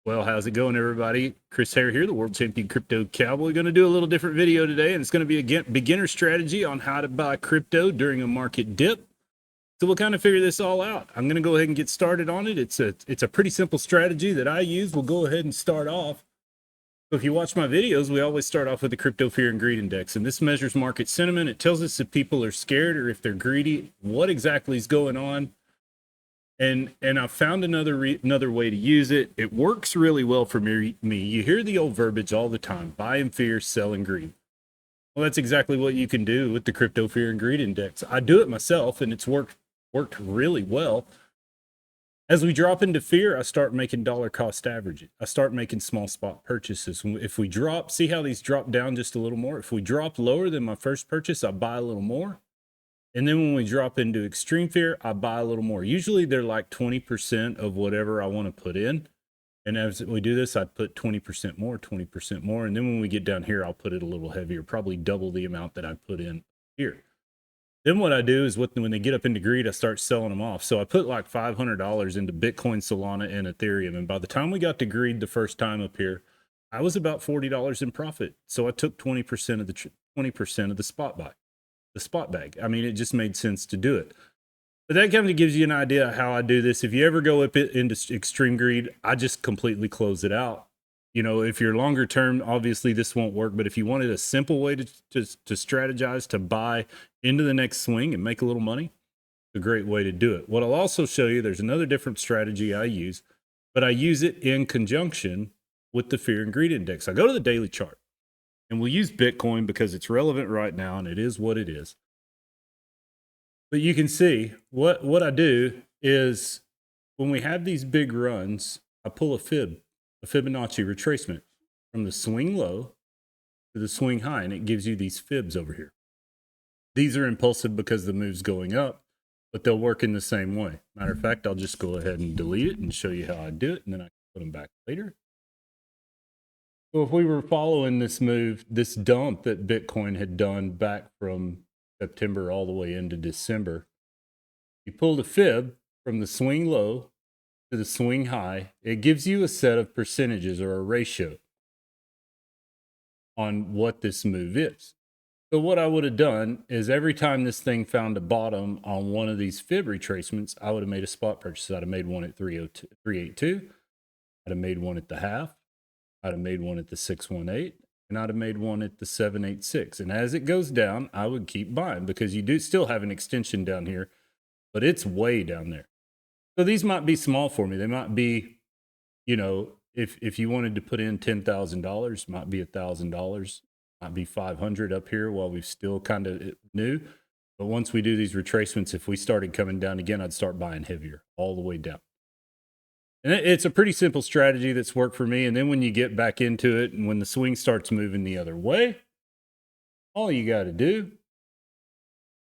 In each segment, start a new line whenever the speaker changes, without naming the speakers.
Well, how's it going, everybody? Chris Hare here, the world champion crypto cowboy. Going to do a little different video today, and it's going to be a beginner strategy on how to buy crypto during a market dip. So we'll kind of figure this all out. I'm going to go ahead and get started on it. It's a pretty simple strategy that I use. We'll go ahead and start off. So if you watch my videos, we always start off with the Crypto Fear and Greed Index, and this measures market sentiment. It tells us if people are scared or if they're greedy, what exactly is going on. And I found another way to use it. It works really well for me. You hear the old verbiage all the time: buy in fear, sell in greed. Well, that's exactly what you can do with the Crypto Fear and Greed Index. I do it myself, and it's worked really well. As we drop into fear, I start making dollar cost averages. I start making small spot purchases. If we drop, see how these drop down just a little more? If we drop lower than my first purchase, I buy a little more. And then when we drop into extreme fear, I buy a little more. Usually they're like 20% of whatever I want to put in. And as we do this, I'd put 20% more, 20% more. And then when we get down here, I'll put it a little heavier, probably double the amount that I put in here. Then what I do is when they get up into greed, I start selling them off. So I put like $500 into Bitcoin, Solana, and Ethereum. And by the time we got to greed the first time up here, I was about $40 in profit. So I took 20% of the 20% of the spot bag. I mean, it just made sense to do it. But that kind of gives you an idea of how I do this. If you ever go up into extreme greed, I just completely close it out. You know, if you're longer term, obviously this won't work. But if you wanted a simple way to strategize to buy into the next swing and make a little money, it's a great way to do it. What I'll also show you, there's another different strategy I use, but I use it in conjunction with the Fear and Greed Index. I go to the daily chart. And we'll use Bitcoin because it's relevant right now, and it is what it is. But you can see what I do is when we have these big runs, I pull a Fibonacci retracement from the swing low to the swing high, and it gives you these fibs over here. These are impulsive because the move's going up, but they'll work in the same way. Matter of fact, I'll just go ahead and delete it and show you how I do it, and then I can put them back later. So if we were following this move, this dump that Bitcoin had done back from September all the way into December, you pulled a fib from the swing low to the swing high. It gives you a set of percentages or a ratio on what this move is. So what I would have done is every time this thing found a bottom on one of these fib retracements, I would have made a spot purchase. I'd have made one at 382. I'd have made one at the half. I'd have made one at the 618, and I'd have made one at the 786. And as it goes down, I would keep buying because you do still have an extension down here, but it's way down there. So these might be small for me. They might be, you know, if you wanted to put in $10,000, might be $1,000, might be 500 up here while we've still kind of new. But once we do these retracements, if we started coming down again, I'd start buying heavier all the way down. And it's a pretty simple strategy that's worked for me. And then when you get back into it and when the swing starts moving the other way, all you got to do,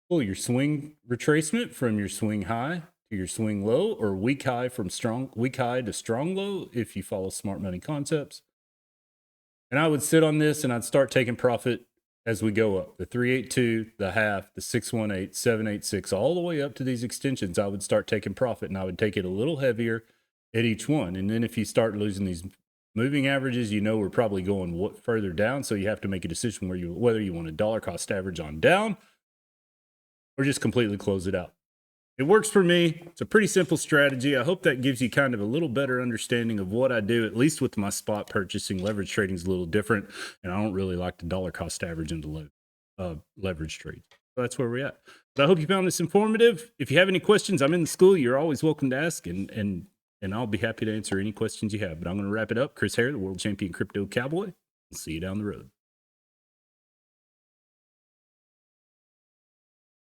pull your swing retracement from your swing high to your swing low, or weak high to strong low if you follow smart money concepts. And I would sit on this and I'd start taking profit as we go up. The 382, the half, the 618, 786, all the way up to these extensions, I would start taking profit, and I would take it a little heavier at each one. And then if you start losing these moving averages, you know we're probably going further down. So you have to make a decision whether you want a dollar cost average on down or just completely close it out. It works for me. It's a pretty simple strategy. I hope that gives you kind of a little better understanding of what I do, at least with my spot purchasing. Leverage trading is a little different, and I don't really like the dollar cost average into leverage trades. So that's where we're at. But I hope you found this informative. If you have any questions, I'm in the school. You're always welcome to ask, and I'll be happy to answer any questions you have. But I'm going to wrap it up. Chris Hare, the world champion crypto cowboy. See you down the road.